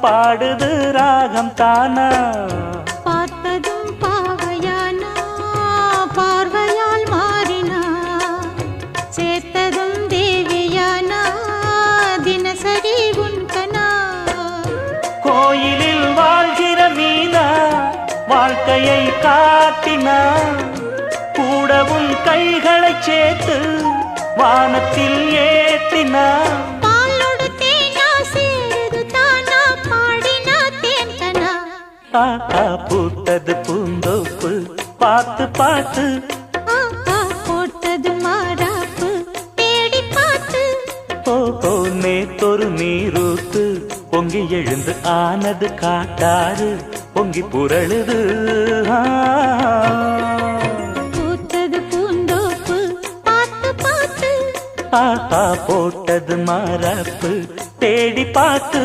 பாடுது ராகம் தானா பார்த்ததும் பாவையானா பார்வையால் மாறினா சேர்த்ததும் தேவியானா தினசரி உன்கனா கோயிலில் வாழ்கிற மீனா வாழ்க்கையை காட்டினா கூடவும் கைகளை சேர்த்து வானத்தில் ஏற்றினா பூத்தது பூந்தோப்பு பார்த்து பார்த்து போட்டது மாறாப்பு தேடி பார்த்து ஓஹோ நேத்தொரு நீரூத்து பொங்கி எழுந்து ஆனது காட்டாறு பொங்கி புரளுது பூத்தது பூந்தோப்பு பார்த்து பார்த்து போட்டது மாறாப்பு தேடி பார்த்து